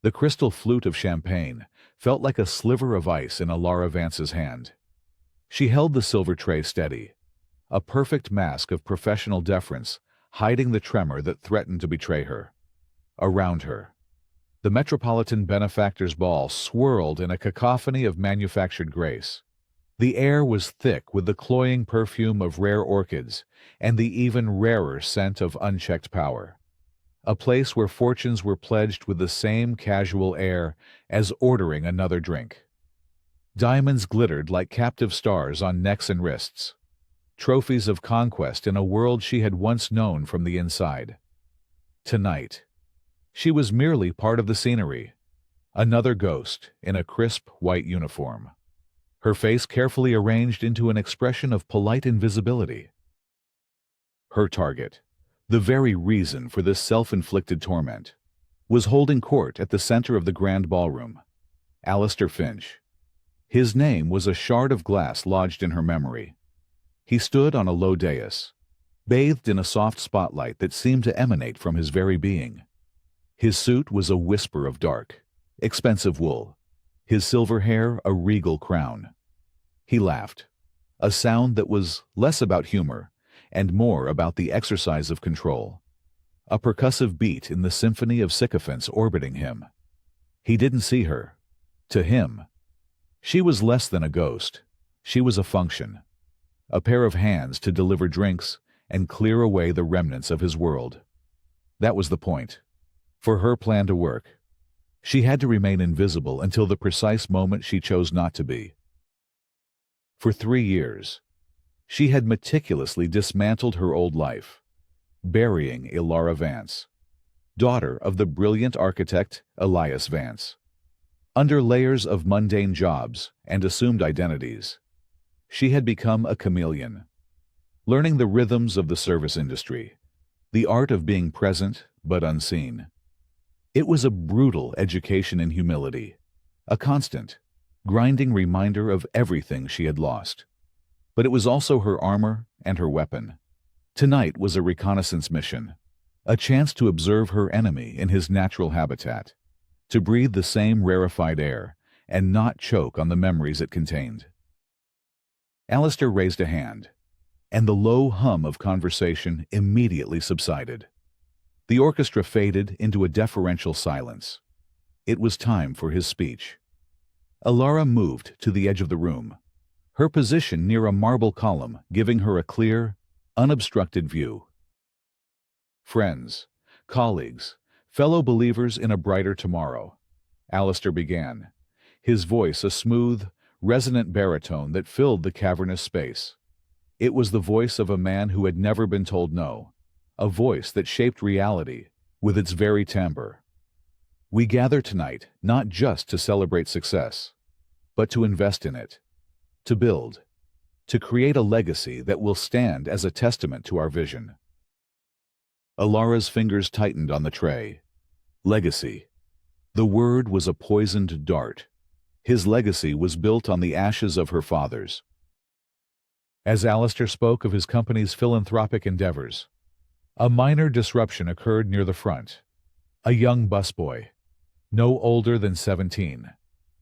The crystal flute of champagne felt like a sliver of ice in Alara Vance's hand. She held the silver tray steady, a perfect mask of professional deference hiding the tremor that threatened to betray her. Around her, the Metropolitan Benefactor's ball swirled in a cacophony of manufactured grace. The air was thick with the cloying perfume of rare orchids and the even rarer scent of unchecked power. A place where fortunes were pledged with the same casual air as ordering another drink. Diamonds glittered like captive stars on necks and wrists, trophies of conquest in a world she had once known from the inside. Tonight, she was merely part of the scenery, another ghost in a crisp white uniform, her face carefully arranged into an expression of polite invisibility. Her target, the very reason for this self-inflicted torment, was holding court at the center of the grand ballroom. Alistair Finch. His name was a shard of glass lodged in her memory. He stood on a low dais, bathed in a soft spotlight that seemed to emanate from his very being. His suit was a whisper of dark, expensive wool, his silver hair a regal crown. He laughed, a sound that was less about humor and more about the exercise of control, a percussive beat in the symphony of sycophants orbiting him. He didn't see her. To him, she was less than a ghost. She was a function, a pair of hands to deliver drinks and clear away the remnants of his world. That was the point. For her plan to work, she had to remain invisible until the precise moment she chose not to be. For 3 years, she had meticulously dismantled her old life, burying Alara Vance, daughter of the brilliant architect Elias Vance. Under layers of mundane jobs and assumed identities, she had become a chameleon, learning the rhythms of the service industry, the art of being present but unseen. It was a brutal education in humility, a constant, grinding reminder of everything she had lost. But it was also her armor and her weapon. Tonight was a reconnaissance mission, a chance to observe her enemy in his natural habitat, to breathe the same rarefied air and not choke on the memories it contained. Alistair raised a hand, and the low hum of conversation immediately subsided. The orchestra faded into a deferential silence. It was time for his speech. Alara moved to the edge of the room, her position near a marble column giving her a clear, unobstructed view. Friends, colleagues, fellow believers in a brighter tomorrow, Alistair began, his voice a smooth, resonant baritone that filled the cavernous space. It was the voice of a man who had never been told no, a voice that shaped reality with its very timbre. We gather tonight not just to celebrate success, but to invest in it, to build, to create a legacy that will stand as a testament to our vision. Alara's fingers tightened on the tray. Legacy. The word was a poisoned dart. His legacy was built on the ashes of her father's. As Alistair spoke of his company's philanthropic endeavors, a minor disruption occurred near the front. A young busboy, no older than 17,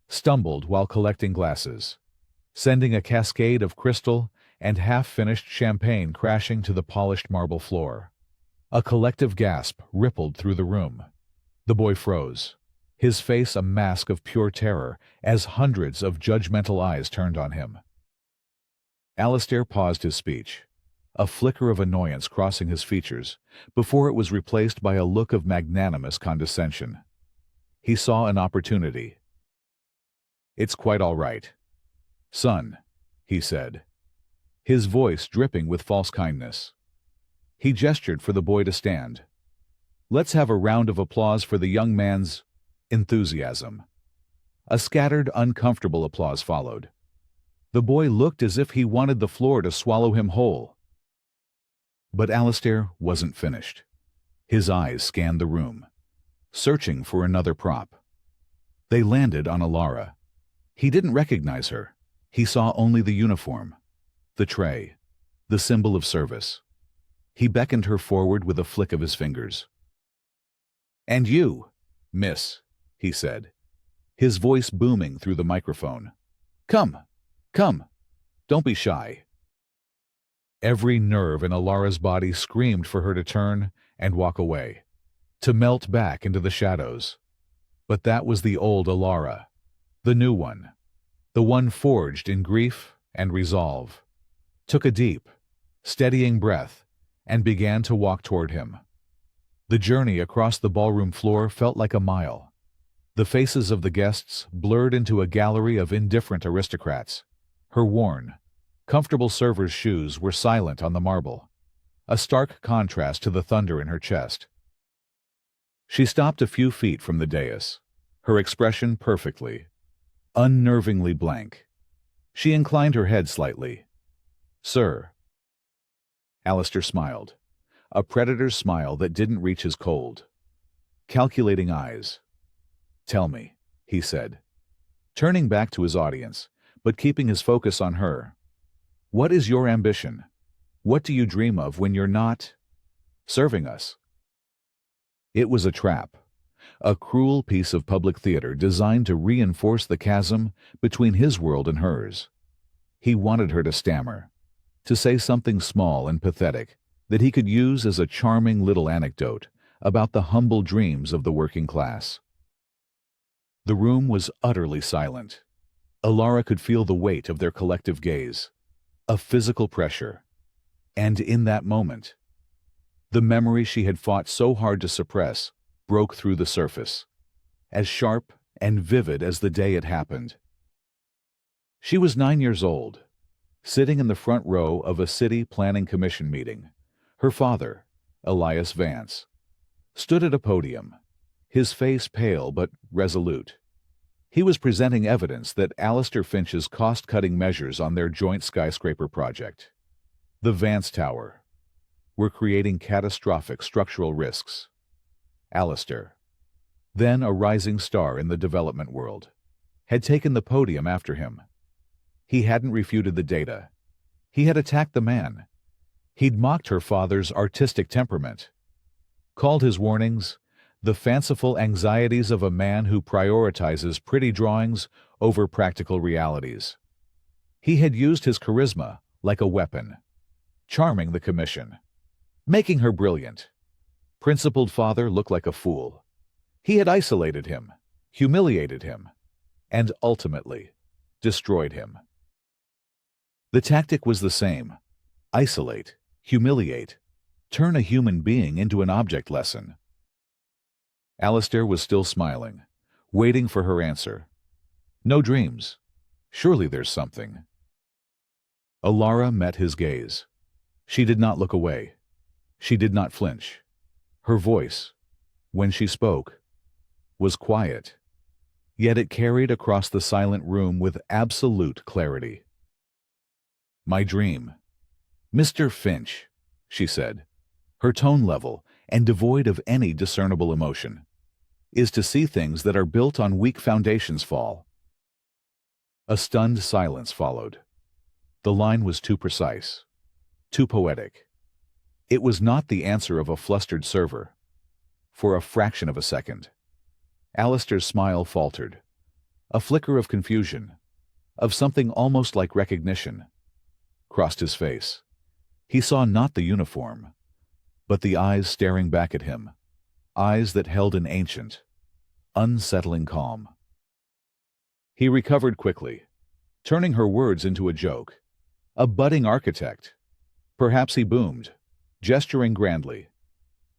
stumbled while collecting glasses, sending a cascade of crystal and half-finished champagne crashing to the polished marble floor. A collective gasp rippled through the room. The boy froze, his face a mask of pure terror as hundreds of judgmental eyes turned on him. Alistair paused his speech, a flicker of annoyance crossing his features, before it was replaced by a look of magnanimous condescension. He saw an opportunity. "It's quite all right, son," he said, his voice dripping with false kindness. He gestured for the boy to stand. "Let's have a round of applause for the young man's enthusiasm." A scattered, uncomfortable applause followed. The boy looked as if he wanted the floor to swallow him whole. But Alistair wasn't finished. His eyes scanned the room, searching for another prop. They landed on Alara. He didn't recognize her. He saw only the uniform, the tray, the symbol of service. He beckoned her forward with a flick of his fingers. "And you, miss," he said, his voice booming through the microphone. Come, come, don't be shy. Every nerve in Alara's body screamed for her to turn and walk away, to melt back into the shadows. But that was the old Alara, the new one, the one forged in grief and resolve, took a deep, steadying breath and began to walk toward him. The journey across the ballroom floor felt like a mile. The faces of the guests blurred into a gallery of indifferent aristocrats. Her worn, comfortable server's shoes were silent on the marble, a stark contrast to the thunder in her chest. She stopped a few feet from the dais, her expression perfectly, unnervingly blank. She inclined her head slightly. Sir. Alistair smiled, a predator's smile that didn't reach his cold, calculating eyes. Tell me, he said, turning back to his audience, but keeping his focus on her. What is your ambition? What do you dream of when you're not serving us? It was a trap, a cruel piece of public theater designed to reinforce the chasm between his world and hers. He wanted her to stammer, to say something small and pathetic that he could use as a charming little anecdote about the humble dreams of the working class. The room was utterly silent. Alara could feel the weight of their collective gaze, a physical pressure. And in that moment, the memory she had fought so hard to suppress broke through the surface, as sharp and vivid as the day it happened. She was 9 years old, sitting in the front row of a city planning commission meeting. Her father, Elias Vance, stood at a podium, his face pale but resolute. He was presenting evidence that Alistair Finch's cost-cutting measures on their joint skyscraper project, the Vance Tower, were creating catastrophic structural risks. Alistair, then a rising star in the development world, had taken the podium after him. He hadn't refuted the data. He had attacked the man. He'd mocked her father's artistic temperament, called his warnings the fanciful anxieties of a man who prioritizes pretty drawings over practical realities. He had used his charisma like a weapon, charming the commission, making her brilliant. Principled father looked like a fool. He had isolated him, humiliated him, and ultimately destroyed him. The tactic was the same: isolate, humiliate, turn a human being into an object lesson. Alistair was still smiling, waiting for her answer. No dreams. Surely there's something. Alara met his gaze. She did not look away. She did not flinch. Her voice, when she spoke, was quiet, yet it carried across the silent room with absolute clarity. My dream, Mr. Finch, she said, her tone level and devoid of any discernible emotion, is to see things that are built on weak foundations fall. A stunned silence followed. The line was too precise, too poetic. It was not the answer of a flustered server. For a fraction of a second, Alistair's smile faltered. A flicker of confusion, of something almost like recognition, crossed his face. He saw not the uniform, but the eyes staring back at him, eyes that held an ancient, unsettling calm. He recovered quickly, turning her words into a joke. A budding architect. Perhaps he boomed, gesturing grandly.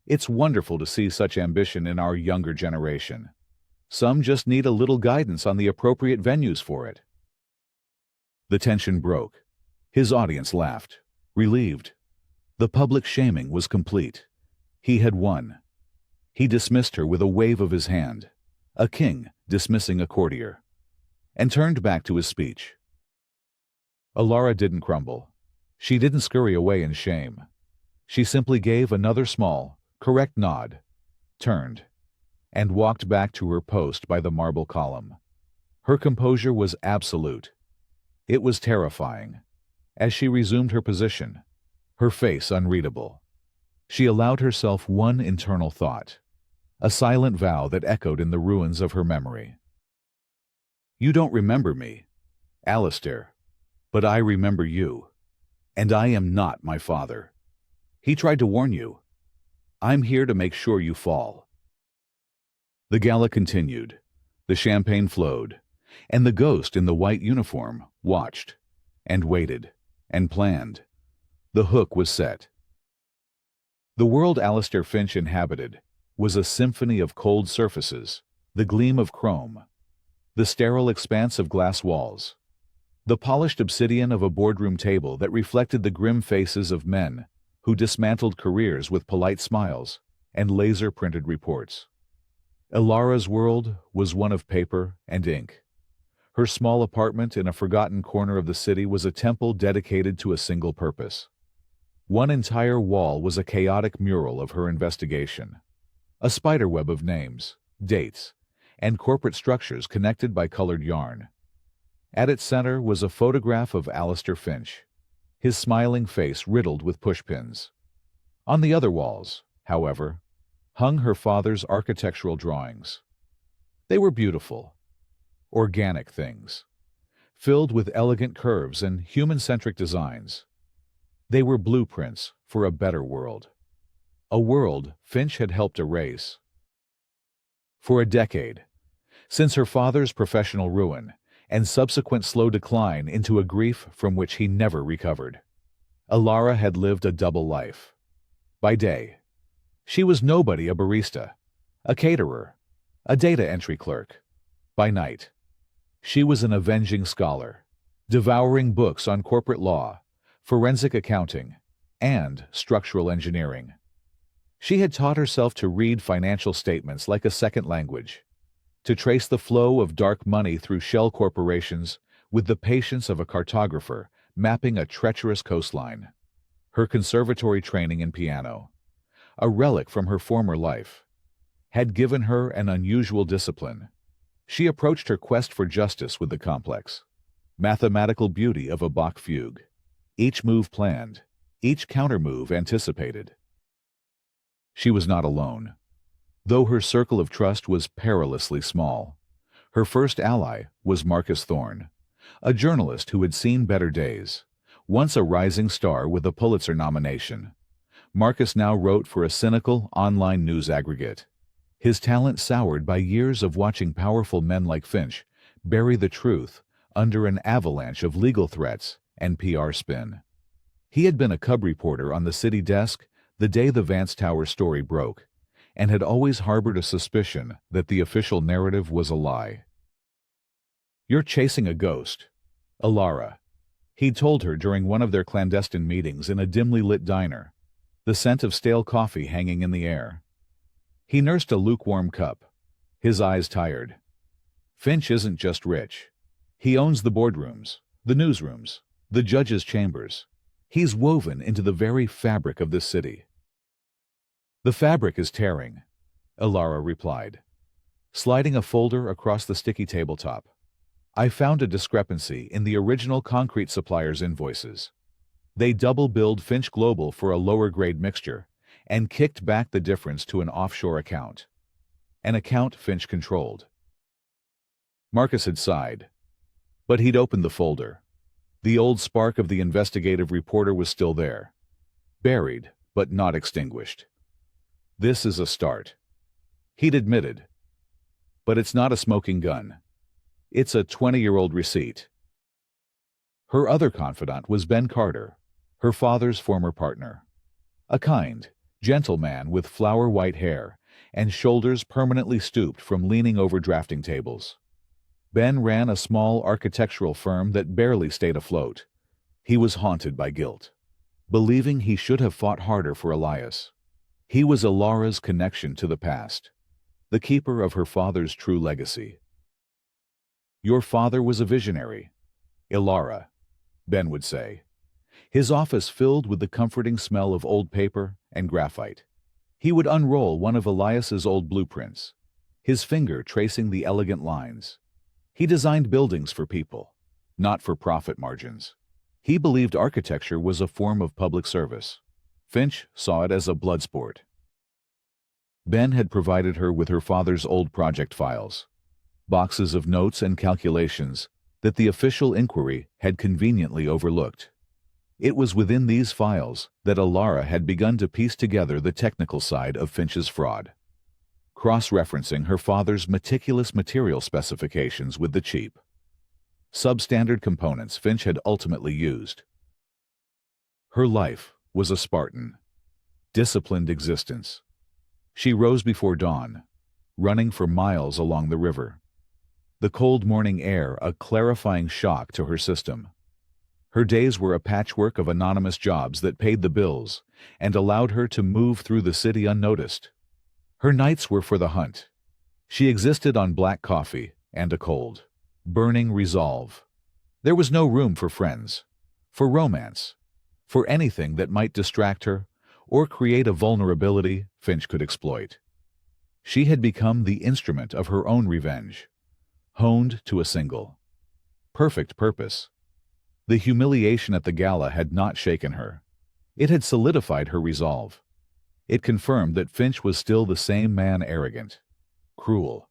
It's wonderful to see such ambition in our younger generation. Some just need a little guidance on the appropriate venues for it. The tension broke. His audience laughed, relieved. The public shaming was complete. He had won. He dismissed her with a wave of his hand, a king dismissing a courtier, and turned back to his speech. Alara didn't crumble. She didn't scurry away in shame. She simply gave another small, correct nod, turned, and walked back to her post by the marble column. Her composure was absolute. It was terrifying. As she resumed her position, her face unreadable, she allowed herself one internal thought. a silent vow that echoed in the ruins of her memory. "You don't remember me, Alistair, but I remember you, and I am not my father. He tried to warn you. I'm here to make sure you fall." The gala continued. The champagne flowed, and the ghost in the white uniform watched, and waited, and planned. The hook was set. The world Alistair Finch inhabited was a symphony of cold surfaces, the gleam of chrome, the sterile expanse of glass walls, the polished obsidian of a boardroom table that reflected the grim faces of men who dismantled careers with polite smiles and laser-printed reports. Ilara's world was one of paper and ink. Her small apartment in a forgotten corner of the city was a temple dedicated to a single purpose. One entire wall was a chaotic mural of her investigation, a spiderweb of names, dates, and corporate structures connected by colored yarn. At its center was a photograph of Alistair Finch, his smiling face riddled with pushpins. On the other walls, however, hung her father's architectural drawings. They were beautiful, organic things, filled with elegant curves and human-centric designs. They were blueprints for a better world, a world Finch had helped erase. For a decade, since her father's professional ruin and subsequent slow decline into a grief from which he never recovered, Ilara had lived a double life. By day, she was nobody, a barista, a caterer, a data entry clerk. By night, she was an avenging scholar, devouring books on corporate law, forensic accounting, and structural engineering. She had taught herself to read financial statements like a second language, to trace the flow of dark money through shell corporations with the patience of a cartographer mapping a treacherous coastline. Her conservatory training in piano, a relic from her former life, had given her an unusual discipline. She approached her quest for justice with the complex, mathematical beauty of a Bach fugue, each move planned, each countermove anticipated. She was not alone. Though her circle of trust was perilously small, her first ally was Marcus Thorne, a journalist who had seen better days. Once a rising star with a Pulitzer nomination, Marcus now wrote for a cynical online news aggregate, his talent soured by years of watching powerful men like Finch bury the truth under an avalanche of legal threats and PR spin. He had been a cub reporter on the city desk the day the Vance Tower story broke, and had always harbored a suspicion that the official narrative was a lie. "You're chasing a ghost, Ilara," he'd told her during one of their clandestine meetings in a dimly lit diner, the scent of stale coffee hanging in the air. He nursed a lukewarm cup, his eyes tired. "Finch isn't just rich. He owns the boardrooms, the newsrooms, the judges' chambers. He's woven into the very fabric of this city." "The fabric is tearing," Ilara replied, sliding a folder across the sticky tabletop. "I found a discrepancy in the original concrete supplier's invoices. They double-billed Finch Global for a lower-grade mixture and kicked back the difference to an offshore account. An account Finch controlled." Marcus had sighed, but he'd opened the folder. The old spark of the investigative reporter was still there, buried but not extinguished. "This is a start," he'd admitted. "But it's not a smoking gun. It's a 20-year-old receipt." Her other confidant was Ben Carter, her father's former partner. A kind, gentle man with flower-white hair and shoulders permanently stooped from leaning over drafting tables. Ben ran a small architectural firm that barely stayed afloat. He was haunted by guilt, believing he should have fought harder for Elias. He was Ilara's connection to the past, the keeper of her father's true legacy. "Your father was a visionary, Ilara," Ben would say, his office filled with the comforting smell of old paper and graphite. He would unroll one of Elias's old blueprints, his finger tracing the elegant lines. He designed buildings for people, not for profit margins. He believed architecture was a form of public service. Finch saw it as a blood sport. Ben had provided her with her father's old project files, boxes of notes and calculations that the official inquiry had conveniently overlooked. It was within these files that Alara had begun to piece together the technical side of Finch's fraud, cross-referencing her father's meticulous material specifications with the cheap, substandard components Finch had ultimately used. Her life was a Spartan, disciplined existence. She rose before dawn, running for miles along the river, the cold morning air a clarifying shock to her system. Her days were a patchwork of anonymous jobs that paid the bills and allowed her to move through the city unnoticed. Her nights were for the hunt. She existed on black coffee and a cold, burning resolve. There was no room for friends, for romance, for anything that might distract her or create a vulnerability Finch could exploit. She had become the instrument of her own revenge, honed to a single, perfect purpose. The humiliation at the gala had not shaken her. It had solidified her resolve. It confirmed that Finch was still the same man, arrogant, cruel,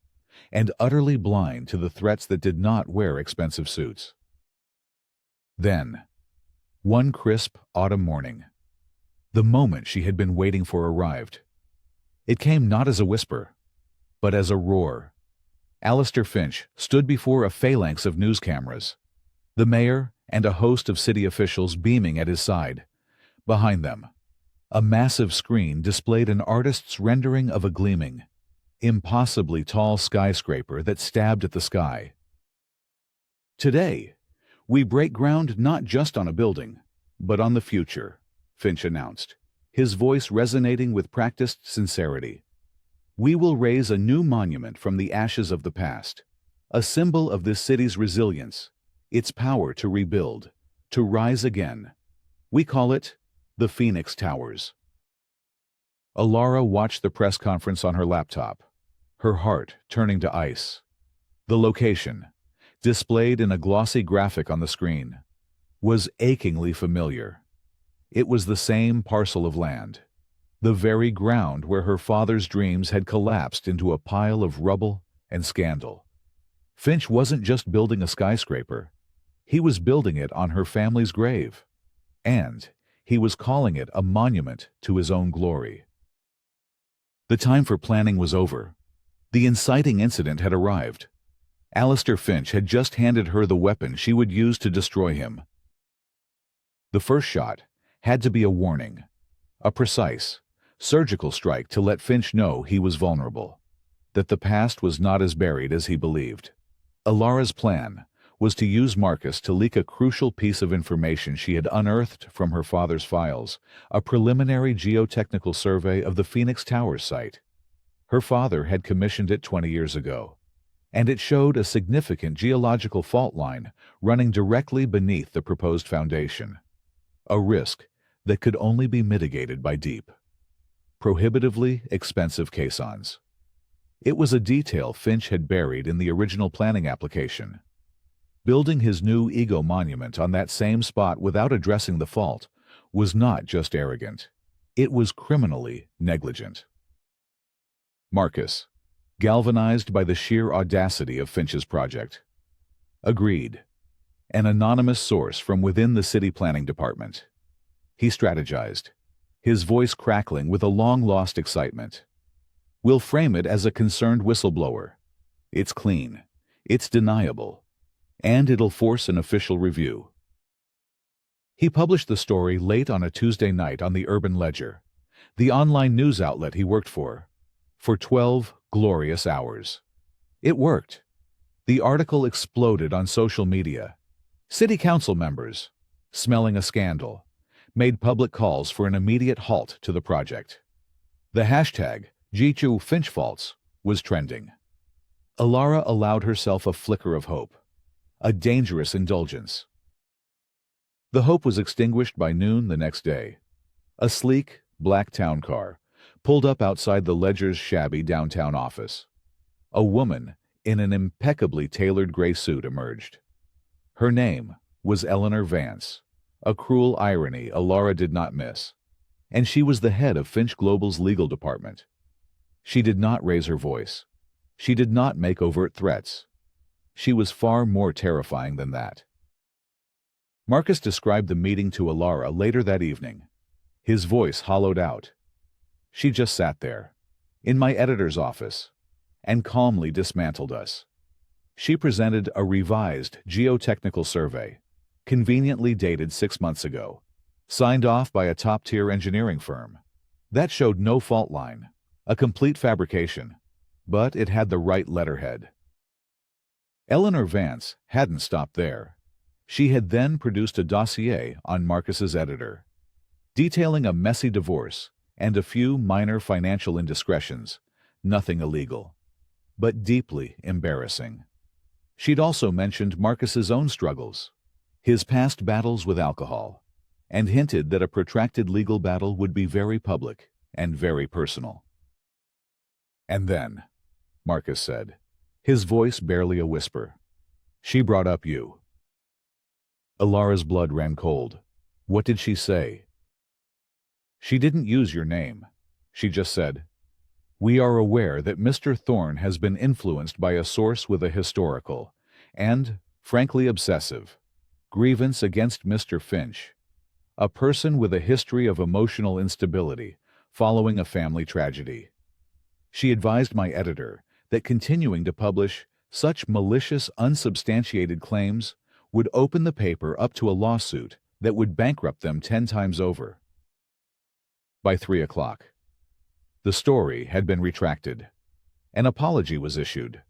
and utterly blind to the threats that did not wear expensive suits. Then, one crisp autumn morning, the moment she had been waiting for arrived. It came not as a whisper, but as a roar. Alistair Finch stood before a phalanx of news cameras, the mayor and a host of city officials beaming at his side. Behind them, a massive screen displayed an artist's rendering of a gleaming, impossibly tall skyscraper that stabbed at the sky. "Today, we break ground not just on a building, but on the future," Finch announced, his voice resonating with practiced sincerity. "We will raise a new monument from the ashes of the past, a symbol of this city's resilience, its power to rebuild, to rise again. We call it the Phoenix Towers." Alara watched the press conference on her laptop, her heart turning to ice. The location, displayed in a glossy graphic on the screen, was achingly familiar. It was the same parcel of land, the very ground where her father's dreams had collapsed into a pile of rubble and scandal. Finch wasn't just building a skyscraper. He was building it on her family's grave, and he was calling it a monument to his own glory. The time for planning was over. The inciting incident had arrived. Alistair Finch had just handed her the weapon she would use to destroy him. The first shot had to be a warning, a precise, surgical strike to let Finch know he was vulnerable, that the past was not as buried as he believed. Alara's plan was to use Marcus to leak a crucial piece of information she had unearthed from her father's files, a preliminary geotechnical survey of the Phoenix Towers site. Her father had commissioned it 20 years ago, and it showed a significant geological fault line running directly beneath the proposed foundation, a risk that could only be mitigated by deep, prohibitively expensive caissons. It was a detail Finch had buried in the original planning application. Building his new ego monument on that same spot without addressing the fault was not just arrogant. It was criminally negligent. Marcus, galvanized by the sheer audacity of Finch's project, agreed. An anonymous source from within the city planning department. He strategized, his voice crackling with a long-lost excitement. "We'll frame it as a concerned whistleblower. It's clean, it's deniable, and it'll force an official review." He published the story late on a Tuesday night on the Urban Ledger, the online news outlet he worked for 12 glorious hours. It worked. The article exploded on social media. City council members, smelling a scandal, made public calls for an immediate halt to the project. The hashtag #GChuFinchFaults was trending. Alara allowed herself a flicker of hope, a dangerous indulgence. The hope was extinguished by noon the next day. A sleek, black town car pulled up outside the Ledger's shabby downtown office. A woman in an impeccably tailored gray suit emerged. Her name was Eleanor Vance, a cruel irony Alara did not miss, and she was the head of Finch Global's legal department. She did not raise her voice. She did not make overt threats. She was far more terrifying than that. Marcus described the meeting to Alara later that evening. His voice hollowed out. She just sat there, in my editor's office, and calmly dismantled us. She presented a revised geotechnical survey, conveniently dated 6 months ago, signed off by a top-tier engineering firm. That showed no fault line, a complete fabrication, but it had the right letterhead. Eleanor Vance hadn't stopped there. She had then produced a dossier on Marcus's editor, detailing a messy divorce and a few minor financial indiscretions, nothing illegal, but deeply embarrassing. She'd also mentioned Marcus's own struggles, his past battles with alcohol, and hinted that a protracted legal battle would be very public and very personal. And then, Marcus said, his voice barely a whisper, she brought up you. Alara's blood ran cold. What did she say? She didn't use your name. She just said, we are aware that Mr. Thorne has been influenced by a source with a historical and, frankly, obsessive grievance against Mr. Finch, a person with a history of emotional instability following a family tragedy. She advised my editor that continuing to publish such malicious, unsubstantiated claims would open the paper up to a lawsuit that would bankrupt them 10 times over. By 3 o'clock, the story had been retracted. An apology was issued.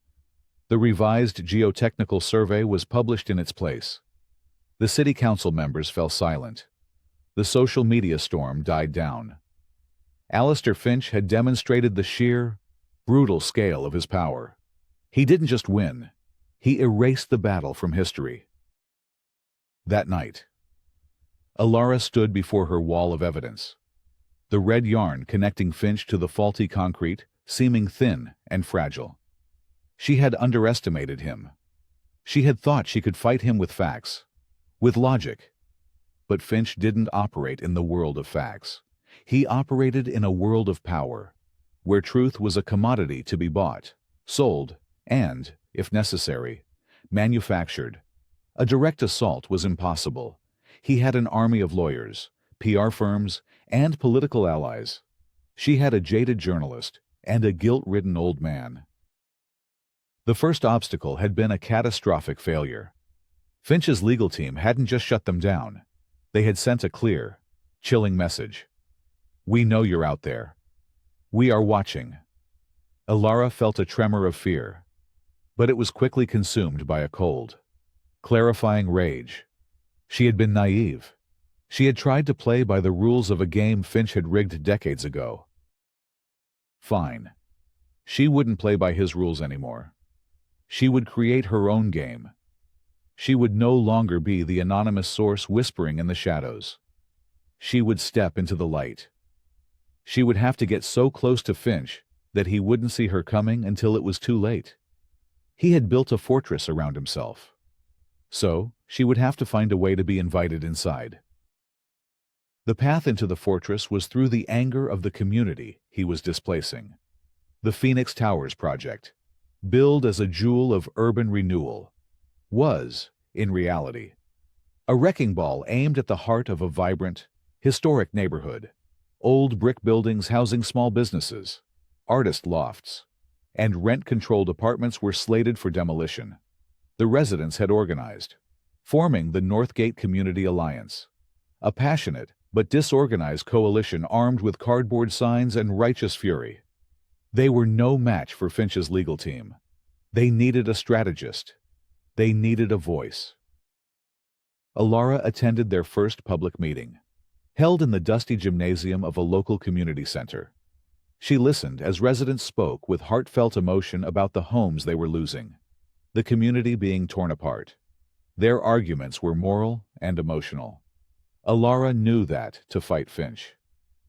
The revised geotechnical survey was published in its place. The city council members fell silent. The social media storm died down. Alistair Finch had demonstrated the sheer, brutal scale of his power. He didn't just win. He erased the battle from history. That night, Alara stood before her wall of evidence, the red yarn connecting Finch to the faulty concrete seeming thin and fragile. She had underestimated him. She had thought she could fight him with facts, with logic. But Finch didn't operate in the world of facts. He operated in a world of power, where truth was a commodity to be bought, sold, and, if necessary, manufactured. A direct assault was impossible. He had an army of lawyers, PR firms, and political allies. She had a jaded journalist and a guilt-ridden old man. The first obstacle had been a catastrophic failure. Finch's legal team hadn't just shut them down. They had sent a clear, chilling message. We know you're out there. We are watching. Alara felt a tremor of fear, but it was quickly consumed by a cold, clarifying rage. She had been naive. She had tried to play by the rules of a game Finch had rigged decades ago. Fine. She wouldn't play by his rules anymore. She would create her own game. She would no longer be the anonymous source whispering in the shadows. She would step into the light. She would have to get so close to Finch that he wouldn't see her coming until it was too late. He had built a fortress around himself. So, she would have to find a way to be invited inside. The path into the fortress was through the anger of the community he was displacing. The Phoenix Towers project, billed as a jewel of urban renewal, was, in reality, a wrecking ball aimed at the heart of a vibrant, historic neighborhood. Old brick buildings housing small businesses, artist lofts, and rent-controlled apartments were slated for demolition. The residents had organized, forming the Northgate Community Alliance, a passionate but disorganized coalition armed with cardboard signs and righteous fury. They were no match for Finch's legal team. They needed a strategist. They needed a voice. Alara attended their first public meeting, held in the dusty gymnasium of a local community center. She listened as residents spoke with heartfelt emotion about the homes they were losing, the community being torn apart. Their arguments were moral and emotional. Alara knew that to fight Finch,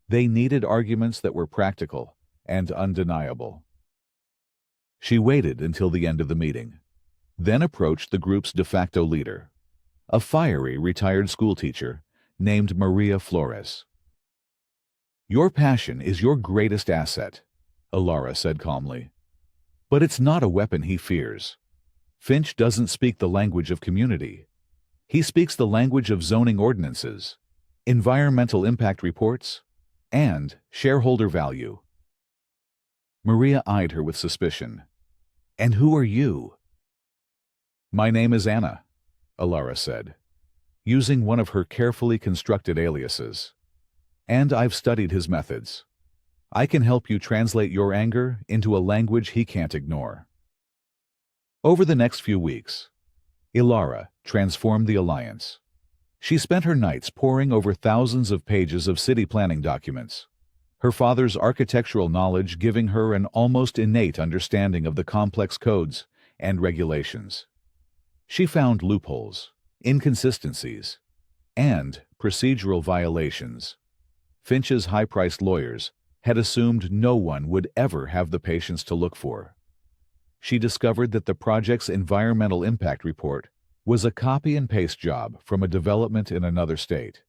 they needed arguments that were practical and undeniable. She waited until the end of the meeting, then approached the group's de facto leader, a fiery retired schoolteacher named Maria Flores. Your passion is your greatest asset, Alara said calmly. But it's not a weapon he fears. Finch doesn't speak the language of community. He speaks the language of zoning ordinances, environmental impact reports, and shareholder value. Maria eyed her with suspicion. And who are you? My name is Anna, Alara said, using one of her carefully constructed aliases. And I've studied his methods. I can help you translate your anger into a language he can't ignore. Over the next few weeks, Alara transformed the alliance. She spent her nights poring over thousands of pages of city planning documents, her father's architectural knowledge giving her an almost innate understanding of the complex codes and regulations. She found loopholes, inconsistencies, and procedural violations. Finch's high-priced lawyers had assumed no one would ever have the patience to look for. She discovered that the project's environmental impact report was a copy-and-paste job from a development in another state.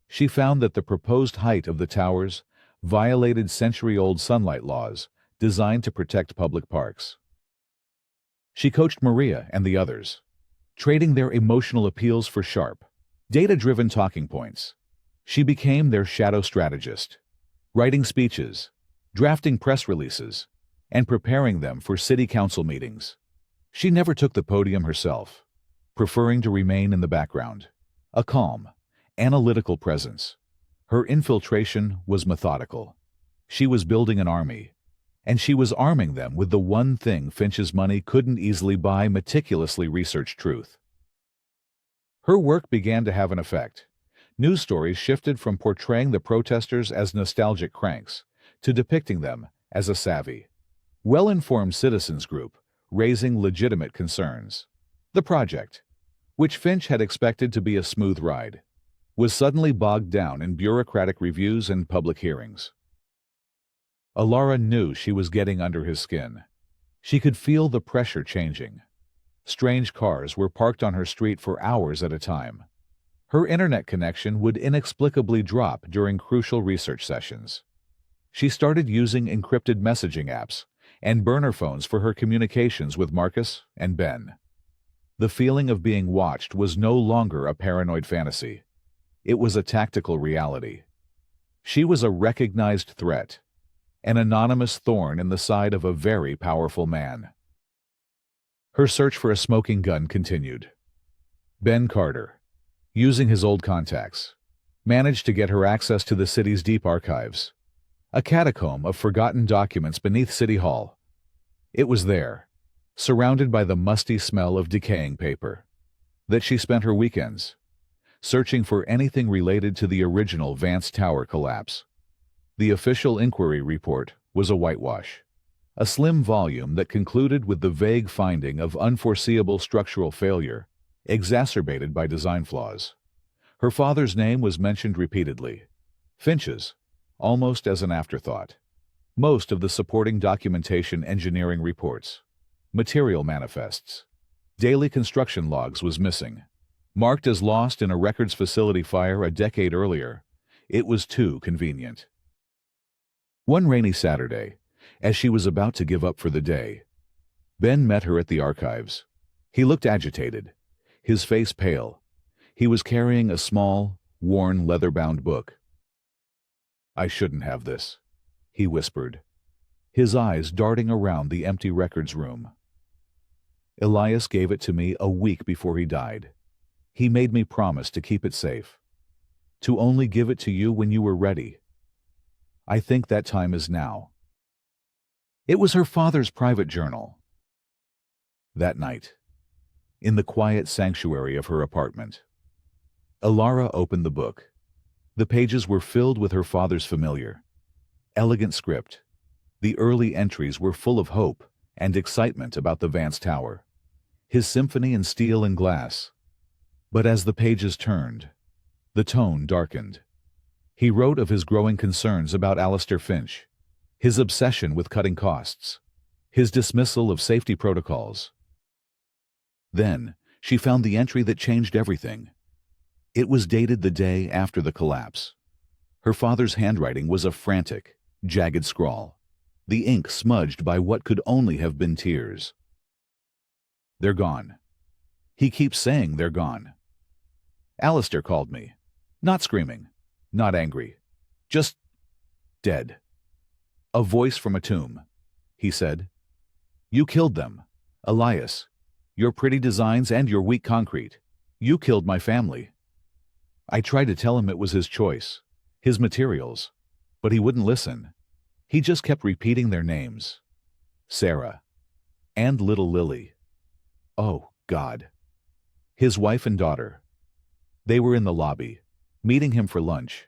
She found that the proposed height of the towers violated century-old sunlight laws designed to protect public parks. She coached Maria and the others, trading their emotional appeals for sharp, data-driven talking points. She became their shadow strategist, writing speeches, drafting press releases, and preparing them for city council meetings. She never took the podium herself, preferring to remain in the background, a calm, analytical presence. Her infiltration was methodical. She was building an army, and she was arming them with the one thing Finch's money couldn't easily buy: meticulously researched truth. Her work began to have an effect. News stories shifted from portraying the protesters as nostalgic cranks to depicting them as a savvy, well-informed citizens group raising legitimate concerns. The project, which Finch had expected to be a smooth ride, was suddenly bogged down in bureaucratic reviews and public hearings. Alara knew she was getting under his skin. She could feel the pressure changing. Strange cars were parked on her street for hours at a time. Her internet connection would inexplicably drop during crucial research sessions. She started using encrypted messaging apps and burner phones for her communications with Marcus and Ben. The feeling of being watched was no longer a paranoid fantasy. It was a tactical reality. She was a recognized threat, an anonymous thorn in the side of a very powerful man. Her search for a smoking gun continued. Ben Carter, using his old contacts, managed to get her access to the city's deep archives, a catacomb of forgotten documents beneath City Hall. It was there, surrounded by the musty smell of decaying paper, that she spent her weekends, searching for anything related to the original Vance Tower collapse. The official inquiry report was a whitewash, a slim volume that concluded with the vague finding of unforeseeable structural failure, exacerbated by design flaws. Her father's name was mentioned repeatedly, Finch's, almost as an afterthought. Most of the supporting documentation, engineering reports, material manifests, daily construction logs was missing. Marked as lost in a records facility fire a decade earlier, it was too convenient. One rainy Saturday, as she was about to give up for the day, Ben met her at the archives. He looked agitated, his face pale. He was carrying a small, worn, leather-bound book. "I shouldn't have this," he whispered, his eyes darting around the empty records room. "Elias gave it to me a week before he died. He made me promise to keep it safe, to only give it to you when you were ready. I think that time is now." It was her father's private journal. That night, in the quiet sanctuary of her apartment, Alara opened the book. The pages were filled with her father's familiar, elegant script. The early entries were full of hope and excitement about the Vance Tower, his symphony in steel and glass. But as the pages turned, the tone darkened. He wrote of his growing concerns about Alistair Finch, his obsession with cutting costs, his dismissal of safety protocols. Then she found the entry that changed everything. It was dated the day after the collapse. Her father's handwriting was a frantic, jagged scrawl. the ink smudged by what could only have been tears. "They're gone. He keeps saying they're gone." Alistair called me. Not screaming, not angry, just dead. "A voice from a tomb," he said. "You killed them, Elias. Your pretty designs and your weak concrete. You killed my family." I tried to tell him it was his choice, his materials, but he wouldn't listen. He just kept repeating their names. Sarah. And little Lily. Oh, God. His wife and daughter. They were in the lobby, meeting him for lunch.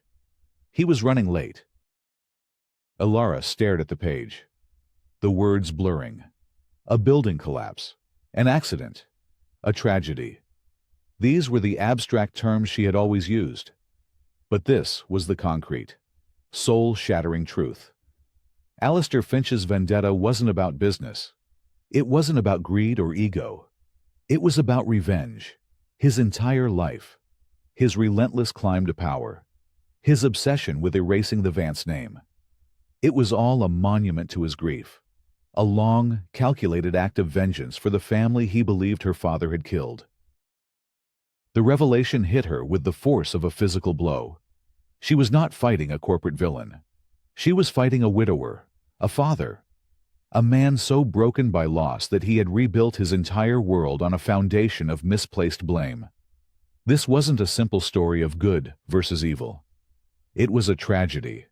He was running late. Alara stared at the page. The words blurring. A building collapse. An accident. A tragedy. These were the abstract terms she had always used. But this was the concrete, soul-shattering truth. Alistair Finch's vendetta wasn't about business. It wasn't about greed or ego. It was about revenge. His entire life. His relentless climb to power. His obsession with erasing the Vance name. It was all a monument to his grief. A long, calculated act of vengeance for the family he believed her father had killed. The revelation hit her with the force of a physical blow. She was not fighting a corporate villain. She was fighting a widower, a father, a man so broken by loss that he had rebuilt his entire world on a foundation of misplaced blame. This wasn't a simple story of good versus evil. It was a tragedy,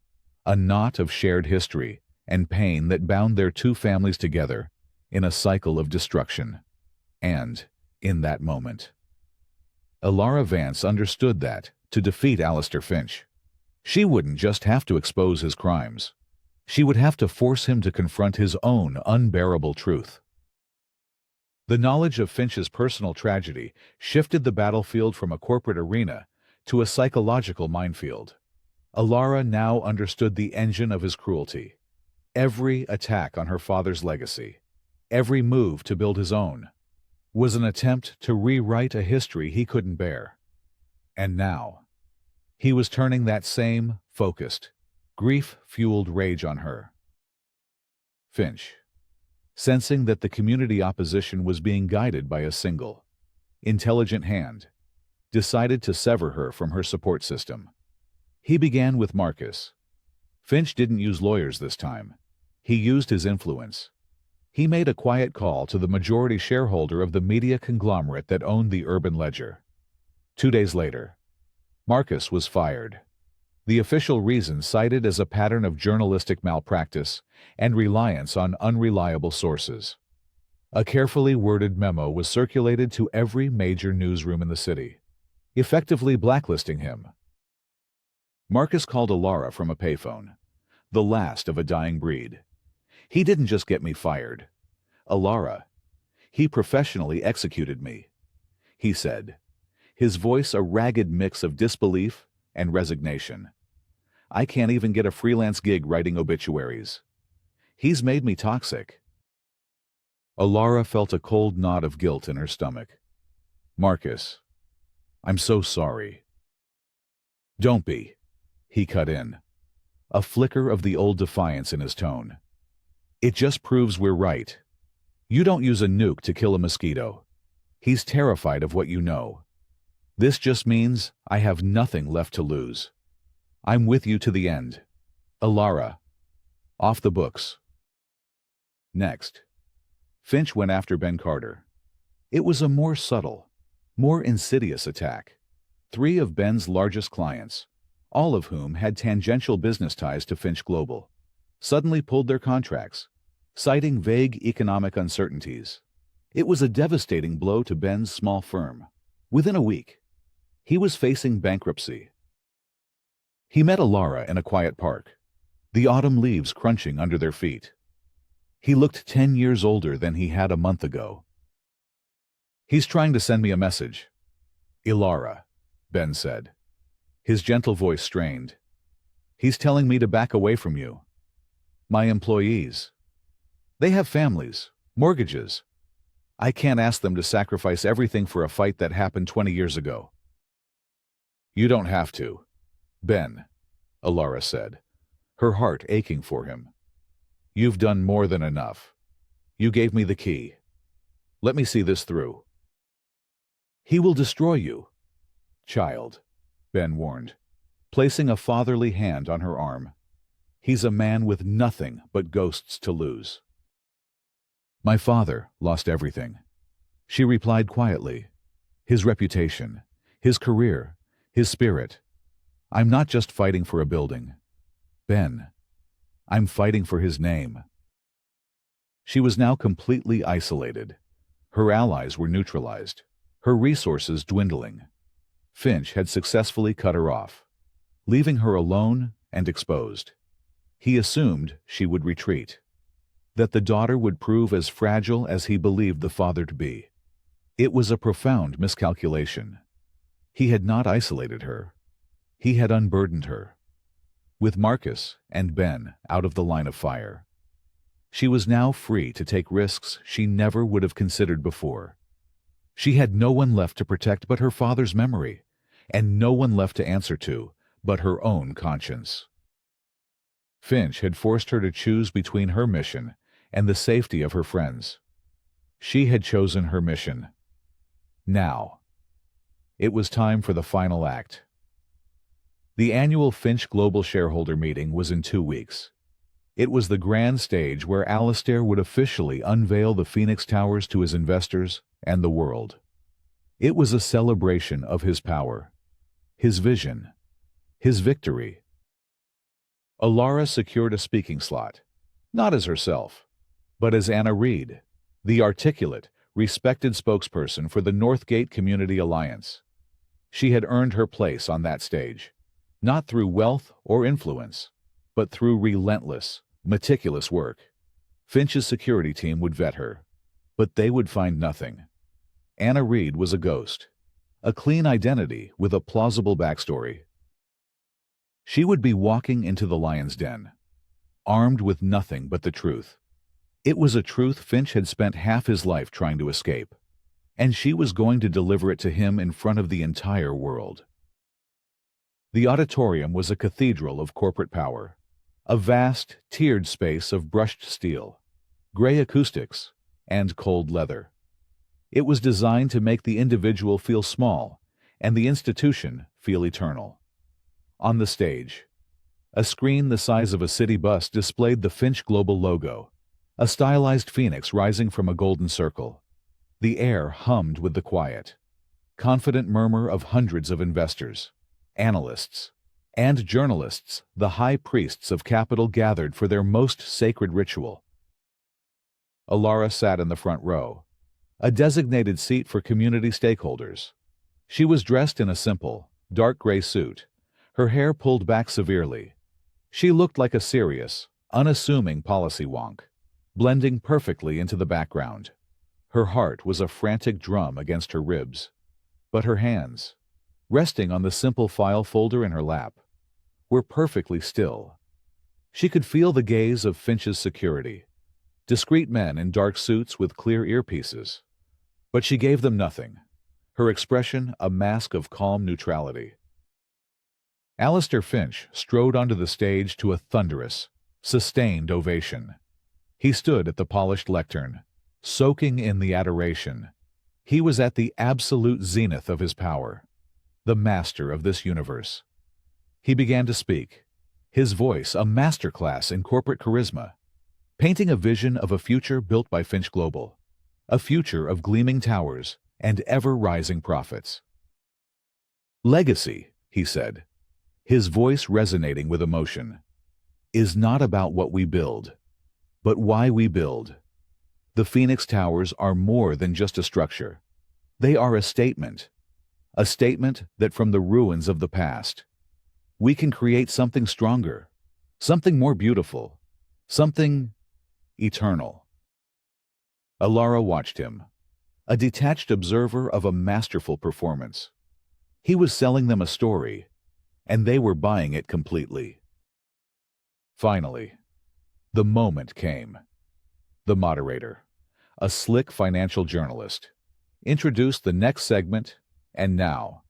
a knot of shared history and pain that bound their two families together in a cycle of destruction. And, in that moment, Alara Vance understood that, to defeat Alistair Finch, she wouldn't just have to expose his crimes. She would have to force him to confront his own unbearable truth. The knowledge of Finch's personal tragedy shifted the battlefield from a corporate arena to a psychological minefield. Alara now understood the engine of his cruelty. Every attack on her father's legacy, every move to build his own, was an attempt to rewrite a history he couldn't bear. And now, he was turning that same focused, grief-fueled rage on her. Finch, sensing that the community opposition was being guided by a single, intelligent hand, decided to sever her from her support system. He began with Marcus. Finch didn't use lawyers this time. He used his influence. He made a quiet call to the majority shareholder of the media conglomerate that owned the Urban Ledger. 2 days later, Marcus was fired. The official reason cited as a pattern of journalistic malpractice and reliance on unreliable sources. A carefully worded memo was circulated to every major newsroom in the city, effectively blacklisting him. Marcus called Alara from a payphone, the last of a dying breed. "He didn't just get me fired, Alara. He professionally executed me," he said, his voice a ragged mix of disbelief and resignation. "I can't even get a freelance gig writing obituaries. He's made me toxic." Alara felt a cold knot of guilt in her stomach. "Marcus, I'm so sorry." "Don't be," he cut in, a flicker of the old defiance in his tone. "It just proves we're right. You don't use a nuke to kill a mosquito. He's terrified of what you know. This just means I have nothing left to lose. I'm with you to the end. Alara, off the books." Next, Finch went after Ben Carter. It was a more subtle, more insidious attack. 3 of Ben's largest clients, all of whom had tangential business ties to Finch Global, suddenly pulled their contracts, citing vague economic uncertainties. It was a devastating blow to Ben's small firm. Within a week, he was facing bankruptcy. He met Alara in a quiet park, the autumn leaves crunching under their feet. He looked 10 years older than he had a month ago. "He's trying to send me a message, Alara," Ben said, his gentle voice strained. "He's telling me to back away from you. My employees. They have families, mortgages. I can't ask them to sacrifice everything for a fight that happened 20 years ago." "You don't have to, Ben," Alara said, her heart aching for him. You've done more than enough. You gave me the key. Let me see this through. He will destroy you, child, Ben warned, placing a fatherly hand on her arm. He's a man with nothing but ghosts to lose. My father lost everything, she replied quietly. His reputation, his career, his spirit. I'm not just fighting for a building, Ben. I'm fighting for his name. She was now completely isolated. Her allies were neutralized, her resources dwindling. Finch had successfully cut her off, leaving her alone and exposed. He assumed she would retreat, that the daughter would prove as fragile as he believed the father to be. It was a profound miscalculation. He had not isolated her. He had unburdened her. With Marcus and Ben out of the line of fire, she was now free to take risks she never would have considered before. She had no one left to protect but her father's memory, and no one left to answer to but her own conscience. Finch had forced her to choose between her mission and the safety of her friends. She had chosen her mission. Now, it was time for the final act. The annual Finch Global Shareholder Meeting was in 2 weeks. It was the grand stage where Alistair would officially unveil the Phoenix Towers to his investors and the world. It was a celebration of his power, his vision, his victory. Alara secured a speaking slot, not as herself, but as Anna Reed, the articulate, respected spokesperson for the Northgate Community Alliance. She had earned her place on that stage, not through wealth or influence, but through relentless, meticulous work. Finch's security team would vet her, but they would find nothing. Anna Reed was a ghost, a clean identity with a plausible backstory. She would be walking into the lion's den, armed with nothing but the truth. It was a truth Finch had spent half his life trying to escape, and she was going to deliver it to him in front of the entire world. The auditorium was a cathedral of corporate power, a vast, tiered space of brushed steel, gray acoustics, and cold leather. It was designed to make the individual feel small and the institution feel eternal. On the stage, a screen the size of a city bus displayed the Finch Global logo, a stylized phoenix rising from a golden circle. The air hummed with the quiet, confident murmur of hundreds of investors, analysts, and journalists, the high priests of capital gathered for their most sacred ritual. Alara sat in the front row, a designated seat for community stakeholders. She was dressed in a simple, dark gray suit, her hair pulled back severely. She looked like a serious, unassuming policy wonk, blending perfectly into the background. Her heart was a frantic drum against her ribs, but her hands, resting on the simple file folder in her lap, were perfectly still. She could feel the gaze of Finch's security, discreet men in dark suits with clear earpieces. But she gave them nothing, her expression a mask of calm neutrality. Alistair Finch strode onto the stage to a thunderous, sustained ovation. He stood at the polished lectern, soaking in the adoration. He was at the absolute zenith of his power, the master of this universe. He began to speak, his voice a masterclass in corporate charisma, painting a vision of a future built by Finch Global, a future of gleaming towers and ever-rising profits. Legacy, he said, his voice resonating with emotion, is not about what we build, but why we build. The Phoenix Towers are more than just a structure. They are a statement that from the ruins of the past, we can create something stronger, something more beautiful, something eternal. Alara watched him, a detached observer of a masterful performance. He was selling them a story, and they were buying it completely. Finally, the moment came. The moderator, a slick financial journalist, introduced the next segment, and now,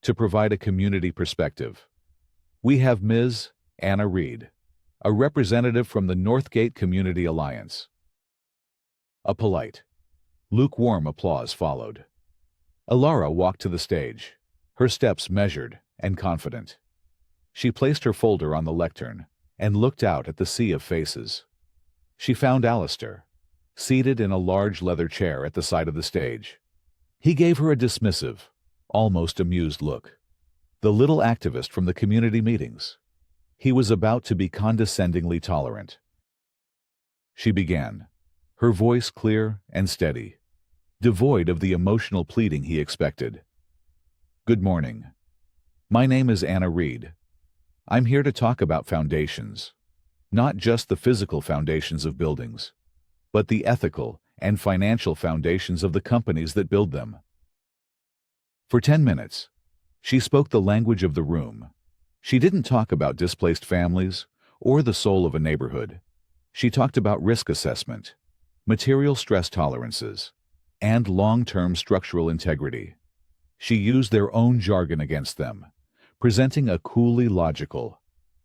to provide a community perspective, we have Ms. Anna Reed, a representative from the Northgate Community Alliance. A polite, lukewarm applause followed. Alara walked to the stage, her steps measured and confident. She placed her folder on the lectern and looked out at the sea of faces. She found Alistair, seated in a large leather chair at the side of the stage. He gave her a dismissive, almost amused look. The little activist from the community meetings. He was about to be condescendingly tolerant. She began, her voice clear and steady, devoid of the emotional pleading he expected. "Good morning. My name is Anna Reed. I'm here to talk about foundations. Not just the physical foundations of buildings, but the ethical and financial foundations of the companies that build them." For 10 minutes, she spoke the language of the room. She didn't talk about displaced families or the soul of a neighborhood. She talked about risk assessment, material stress tolerances, and long-term structural integrity. She used their own jargon against them, presenting a coolly logical,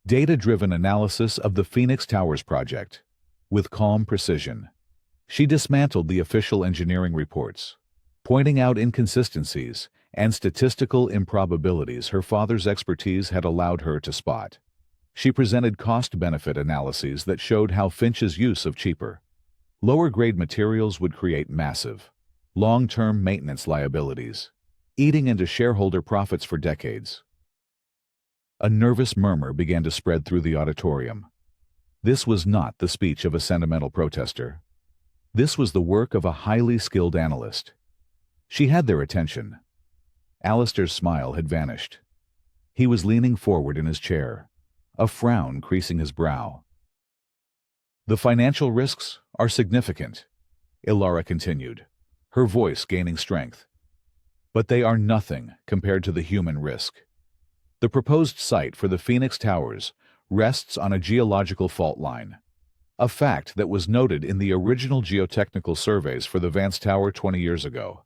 data-driven analysis of the Phoenix Towers project. With calm precision, she dismantled the official engineering reports, pointing out inconsistencies and statistical improbabilities her father's expertise had allowed her to spot. She presented cost-benefit analyses that showed how Finch's use of cheaper, lower-grade materials would create massive, long-term maintenance liabilities, eating into shareholder profits for decades. A nervous murmur began to spread through the auditorium. This was not the speech of a sentimental protester. This was the work of a highly skilled analyst. She had their attention. Alistair's smile had vanished. He was leaning forward in his chair, a frown creasing his brow. "The financial risks are significant," Alara continued, her voice gaining strength. "But they are nothing compared to the human risk. The proposed site for the Phoenix Towers rests on a geological fault line, a fact that was noted in the original geotechnical surveys for the Vance Tower 20 years ago,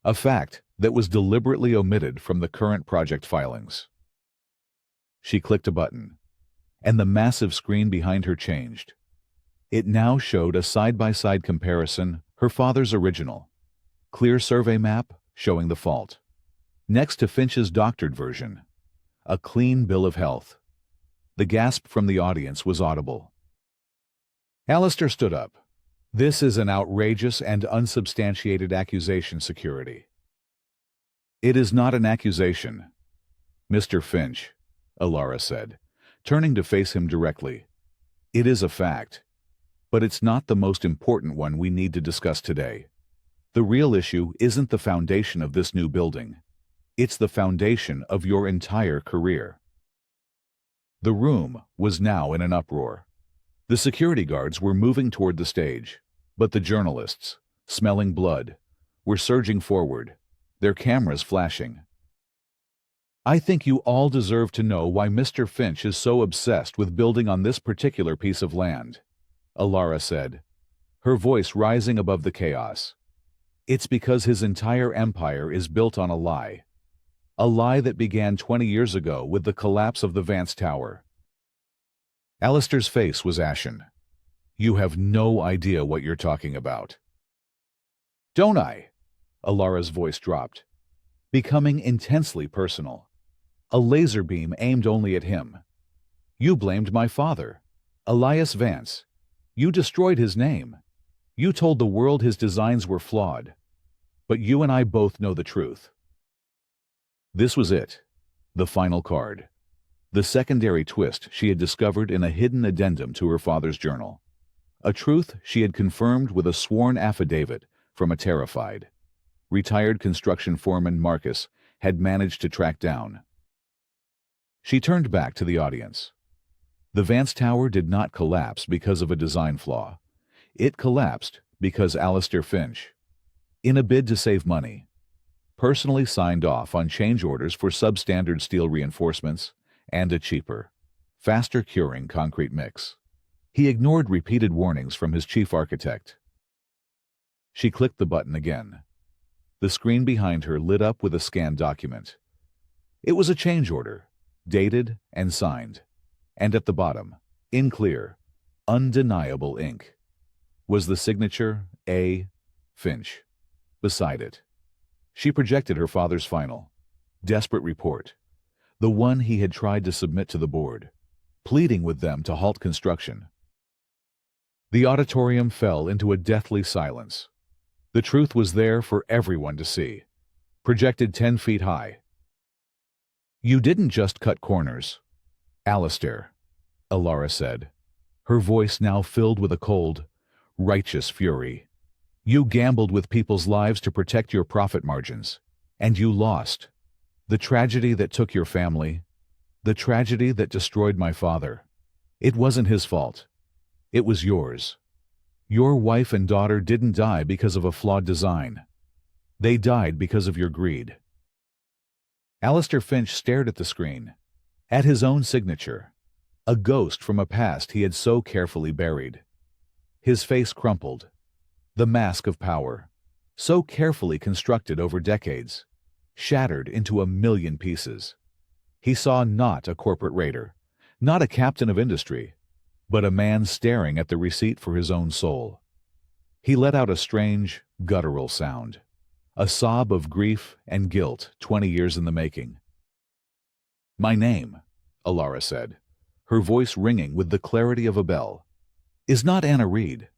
a fact that was deliberately omitted from the current project filings." She clicked a button, and the massive screen behind her changed. It now showed a side-by-side comparison, her father's original, clear survey map showing the fault, next to Finch's doctored version, a clean bill of health. The gasp from the audience was audible. Alistair stood up. "This is an outrageous and unsubstantiated accusation, security." "It is not an accusation, Mr. Finch," Alara said, turning to face him directly. "It is a fact, but it's not the most important one we need to discuss today. The real issue isn't the foundation of this new building. It's the foundation of your entire career." The room was now in an uproar. The security guards were moving toward the stage, but the journalists, smelling blood, were surging forward, their cameras flashing. "I think you all deserve to know why Mr. Finch is so obsessed with building on this particular piece of land," Alara said, her voice rising above the chaos. "It's because his entire empire is built on a lie that began 20 years ago with the collapse of the Vance Tower." Alistair's face was ashen. "You have no idea what you're talking about." "Don't I?" Alara's voice dropped, becoming intensely personal. A laser beam aimed only at him. "You blamed my father, Elias Vance. You destroyed his name. You told the world his designs were flawed. But you and I both know the truth." This was it, the final card, the secondary twist she had discovered in a hidden addendum to her father's journal, a truth she had confirmed with a sworn affidavit from a terrified, retired construction foreman Marcus had managed to track down. She turned back to the audience. The Vance Tower did not collapse because of a design flaw. It collapsed because Alistair Finch, in a bid to save money, personally signed off on change orders for substandard steel reinforcements and a cheaper, faster-curing concrete mix. He ignored repeated warnings from his chief architect. She clicked the button again. The screen behind her lit up with a scanned document. It was a change order, dated and signed, and at the bottom, In clear, undeniable ink was the signature A. Finch. Beside it, she projected her father's final, desperate report, the one he had tried to submit to the board, pleading with them to halt construction. The auditorium fell into a deathly silence. The truth was there for everyone to see, projected 10 feet high. "You didn't just cut corners, Alistair," Alara said, her voice now filled with a cold, righteous fury. "You gambled with people's lives to protect your profit margins, and you lost. The tragedy that took your family, the tragedy that destroyed my father, it wasn't his fault. It was yours. Your wife and daughter didn't die because of a flawed design. They died because of your greed." Alistair Finch stared at the screen, at his own signature, a ghost from a past he had so carefully buried. His face crumpled. The mask of power, so carefully constructed over decades, shattered into a million pieces. He saw not a corporate raider, not a captain of industry, but a man staring at the receipt for his own soul. He let out a strange, guttural sound, a sob of grief and guilt 20 years in the making. "My name," Alara said, her voice ringing with the clarity of a bell, "is not Anna Reed.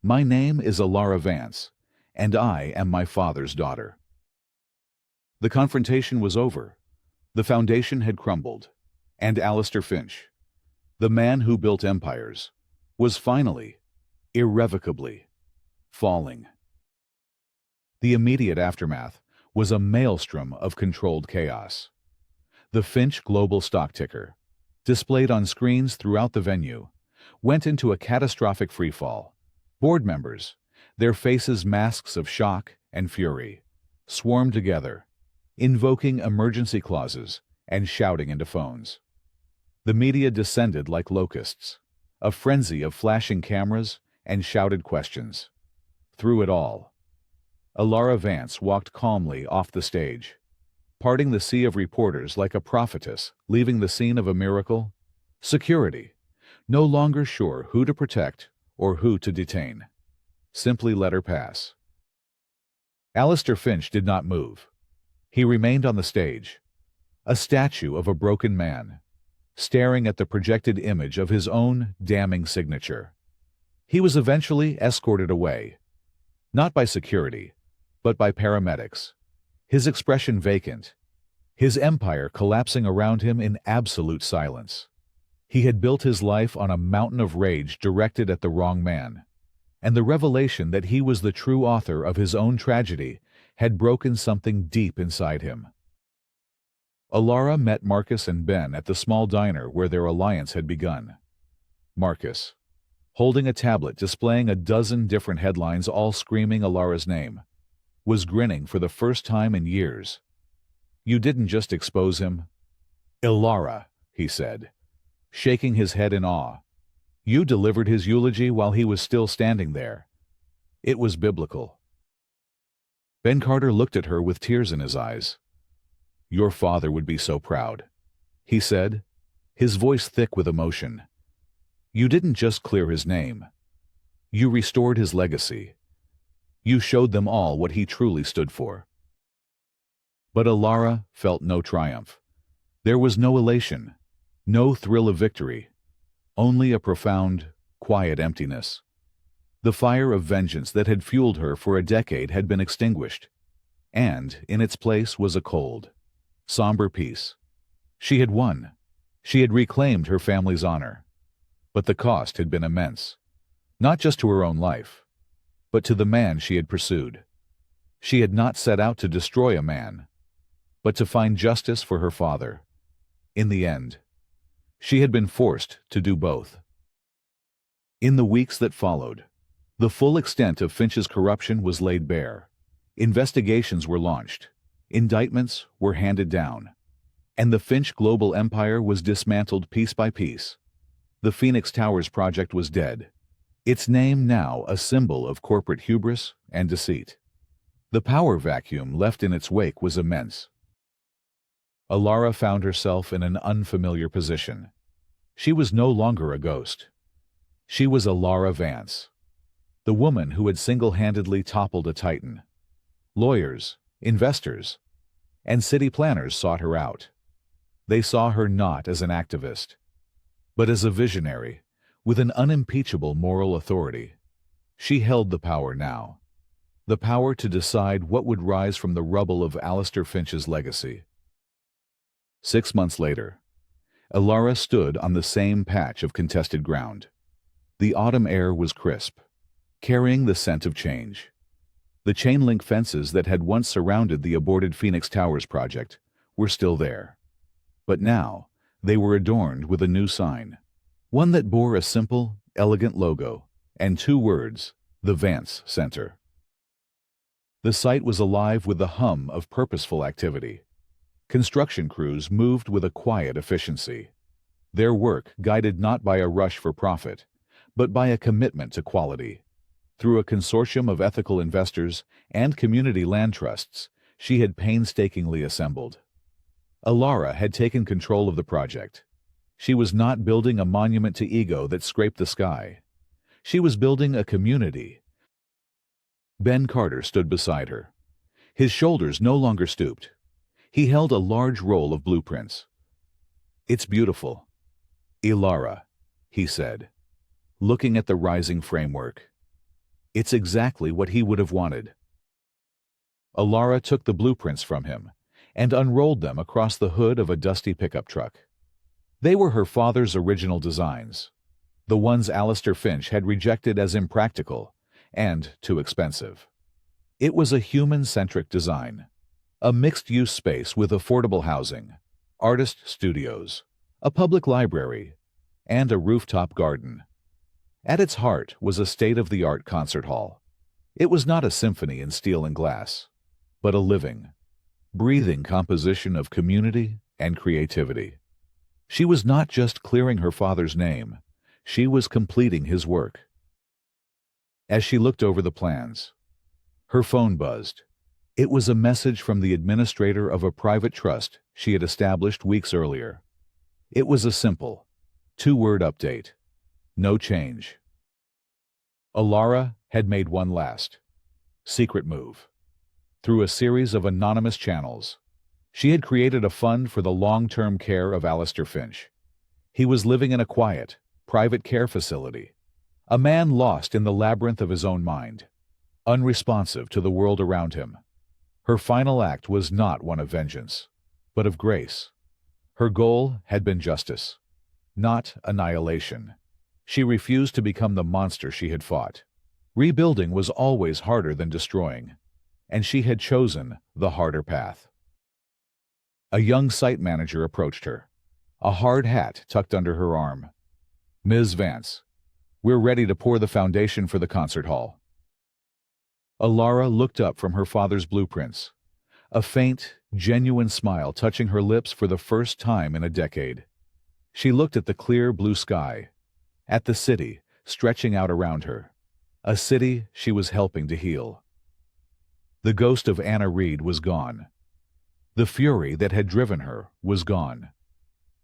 My name is Alara Vance, and I am my father's daughter." The confrontation was over. The foundation had crumbled, and Alistair Finch, the man who built empires, was finally, irrevocably, falling. The immediate aftermath was a maelstrom of controlled chaos. The Finch Global Stock Ticker, displayed on screens throughout the venue, went into a catastrophic freefall. Board members, their faces masks of shock and fury, swarmed together, invoking emergency clauses and shouting into phones. The media descended like locusts, a frenzy of flashing cameras and shouted questions. Through it all, Alara Vance walked calmly off the stage, parting the sea of reporters like a prophetess leaving the scene of a miracle. Security, no longer sure who to protect or who to detain, simply let her pass. Alistair Finch did not move. He remained on the stage, a statue of a broken man, staring at the projected image of his own damning signature. He was eventually escorted away, not by security, but by paramedics, his expression vacant, his empire collapsing around him in absolute silence. He had built his life on a mountain of rage directed at the wrong man, and the revelation that he was the true author of his own tragedy had broken something deep inside him. Alara met Marcus and Ben at the small diner where their alliance had begun. Marcus, holding a tablet displaying a dozen different headlines all screaming Alara's name, was grinning for the first time in years. "You didn't just expose him, Alara," he said, shaking his head in awe. "You delivered his eulogy while he was still standing there. It was biblical." Ben Carter looked at her with tears in his eyes. "Your father would be so proud," he said, his voice thick with emotion. "You didn't just clear his name. You restored his legacy. You showed them all what he truly stood for." But Alara felt no triumph. There was no elation, no thrill of victory, only a profound, quiet emptiness. The fire of vengeance that had fueled her for a decade had been extinguished, and in its place was a cold, somber peace. She had won. She had reclaimed her family's honor. But the cost had been immense, not just to her own life, but to the man she had pursued. She had not set out to destroy a man, but to find justice for her father. In the end, she had been forced to do both. In the weeks that followed, the full extent of Finch's corruption was laid bare. Investigations were launched, indictments were handed down, and the Finch global empire was dismantled piece by piece. The Phoenix Towers project was dead, its name now a symbol of corporate hubris and deceit. The power vacuum left in its wake was immense. Alara found herself in an unfamiliar position. She was no longer a ghost. She was Alara Vance, the woman who had single-handedly toppled a titan. Lawyers, investors, and city planners sought her out. They saw her not as an activist, but as a visionary, with an unimpeachable moral authority. She held the power now, the power to decide what would rise from the rubble of Alistair Finch's legacy. 6 months later, Alara stood on the same patch of contested ground. The autumn air was crisp, carrying the scent of change. The chain-link fences that had once surrounded the aborted Phoenix Towers project were still there. But now, they were adorned with a new sign, one that bore a simple, elegant logo and 2 words, the Vance Center. The site was alive with the hum of purposeful activity. Construction crews moved with a quiet efficiency, their work guided not by a rush for profit, but by a commitment to quality. Through a consortium of ethical investors and community land trusts, she had painstakingly assembled. Alara had taken control of the project. She was not building a monument to ego that scraped the sky. She was building a community. Ben Carter stood beside her. His shoulders no longer stooped. He held a large roll of blueprints. "It's beautiful, Alara," he said, looking at the rising framework. It's exactly what he would have wanted. Alara took the blueprints from him and unrolled them across the hood of a dusty pickup truck. They were her father's original designs, the ones Alistair Finch had rejected as impractical and too expensive. It was a human-centric design, a mixed-use space with affordable housing, artist studios, a public library, and a rooftop garden. At its heart was a state-of-the-art concert hall. It was not a symphony in steel and glass, but a living, breathing composition of community and creativity. She was not just clearing her father's name, she was completing his work. As she looked over the plans, her phone buzzed. It was a message from the administrator of a private trust she had established weeks earlier. It was a simple, 2-word update. No change. Alara had made one last, secret move. Through a series of anonymous channels, she had created a fund for the long-term care of Alistair Finch. He was living in a quiet, private care facility, a man lost in the labyrinth of his own mind, unresponsive to the world around him. Her final act was not one of vengeance, but of grace. Her goal had been justice, not annihilation. She refused to become the monster she had fought. Rebuilding was always harder than destroying, and she had chosen the harder path. A young site manager approached her, a hard hat tucked under her arm. "Ms. Vance, we're ready to pour the foundation for the concert hall." Alara looked up from her father's blueprints, a faint, genuine smile touching her lips for the first time in a decade. She looked at the clear blue sky, at the city stretching out around her, a city she was helping to heal. The ghost of Anna Reed was gone. The fury that had driven her was gone.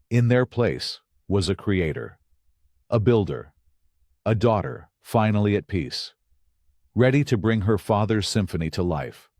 In their place was a creator, a builder, a daughter finally at peace, ready to bring her father's symphony to life.